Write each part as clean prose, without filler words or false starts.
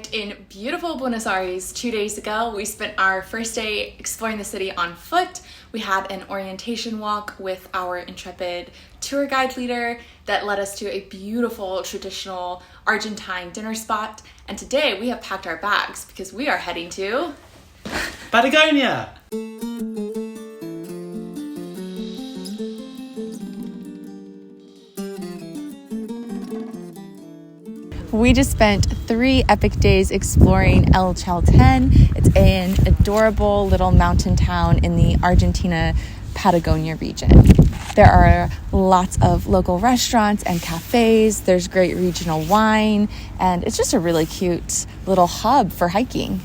arrived in beautiful Buenos Aires 2 days ago. We spent our first day exploring the city on foot. We had an orientation walk with our intrepid tour guide leader that led us to a beautiful traditional Argentine dinner spot. And today we have packed our bags because we are heading to Patagonia! We just spent 3 epic days exploring El Chaltén. It's an adorable little mountain town in the Argentina Patagonia region. There are lots of local restaurants and cafes. There's great regional wine, and it's just a really cute little hub for hiking.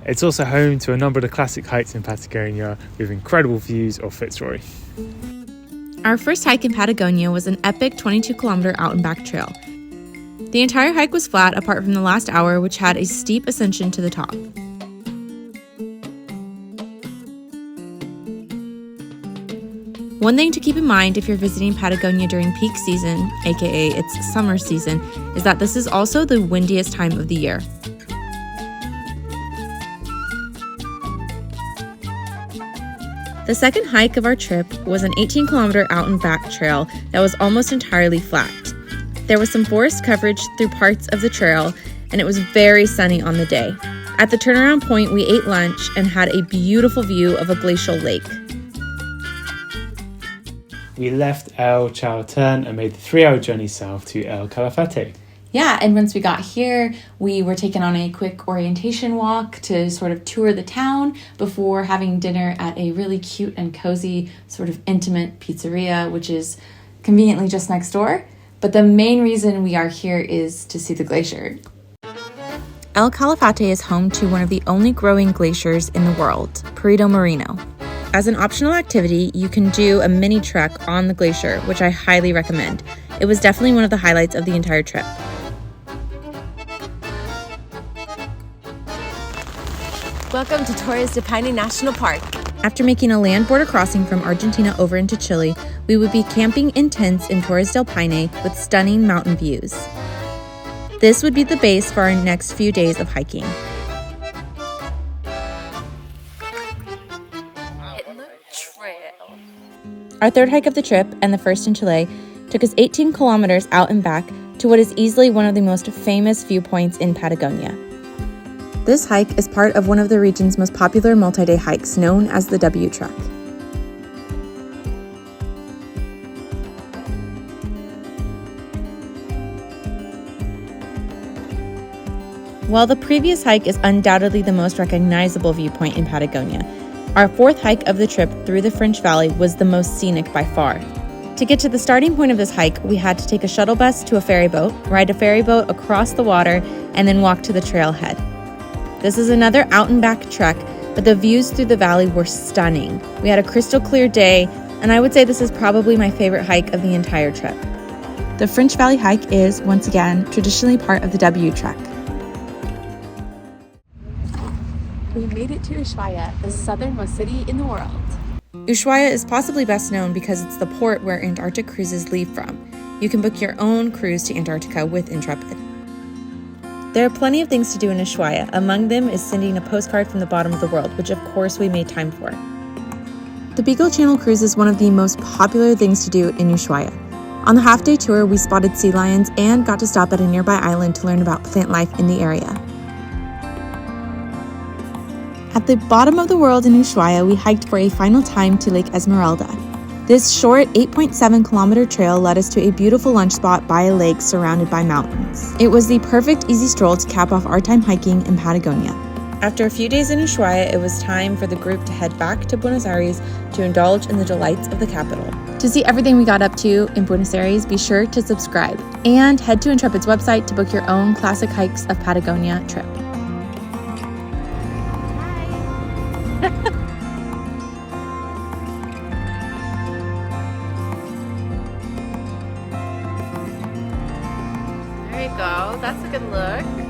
It's also home to a number of the classic hikes in Patagonia with incredible views of Fitzroy. Our first hike in Patagonia was an epic 22-kilometer out and back trail. The entire hike was flat apart from the last hour, which had a steep ascension to the top. One thing to keep in mind if you're visiting Patagonia during peak season, aka its summer season, is that this is also the windiest time of the year. The second hike of our trip was an 18-kilometer out and back trail that was almost entirely flat. There was some forest coverage through parts of the trail, and it was very sunny on the day. At the turnaround point, we ate lunch and had a beautiful view of a glacial lake. We left El Chaltén and made the 3-hour journey south to El Calafate. Yeah, and once we got here, we were taken on a quick orientation walk to sort of tour the town before having dinner at a really cute and cozy, sort of intimate pizzeria, which is conveniently just next door. But the main reason we are here is to see the glacier. El Calafate is home to one of the only growing glaciers in the world, Perito Moreno. As an optional activity, you can do a mini trek on the glacier, which I highly recommend. It was definitely one of the highlights of the entire trip. Welcome to Torres de Paine National Park. After making a land border crossing from Argentina over into Chile, we would be camping in tents in Torres del Paine with stunning mountain views. This would be the base for our next few days of hiking. Our third hike of the trip, and the first in Chile, took us 18 kilometers out and back to what is easily one of the most famous viewpoints in Patagonia. This hike is part of one of the region's most popular multi-day hikes, known as the W Trek. While the previous hike is undoubtedly the most recognizable viewpoint in Patagonia, our fourth hike of the trip through the French Valley was the most scenic by far. To get to the starting point of this hike, we had to take a shuttle bus to a ferry boat, ride a ferry boat across the water, and then walk to the trailhead. This is another out and back trek, but the views through the valley were stunning. We had a crystal clear day, and I would say this is probably my favorite hike of the entire trip. The French Valley hike is, once again, traditionally part of the W Trek. We made it to Ushuaia, the southernmost city in the world. Ushuaia is possibly best known because it's the port where Antarctic cruises leave from. You can book your own cruise to Antarctica with Intrepid. There are plenty of things to do in Ushuaia. Among them is sending a postcard from the bottom of the world, which of course we made time for. The Beagle Channel cruise is one of the most popular things to do in Ushuaia. On the half-day tour, we spotted sea lions and got to stop at a nearby island to learn about plant life in the area. At the bottom of the world in Ushuaia, we hiked for a final time to Lake Esmeralda. This short 8.7-kilometer trail led us to a beautiful lunch spot by a lake surrounded by mountains. It was the perfect easy stroll to cap off our time hiking in Patagonia. After a few days in Ushuaia, it was time for the group to head back to Buenos Aires to indulge in the delights of the capital. To see everything we got up to in Buenos Aires, be sure to subscribe and head to Intrepid's website to book your own classic hikes of Patagonia trip. There you go. That's a good look.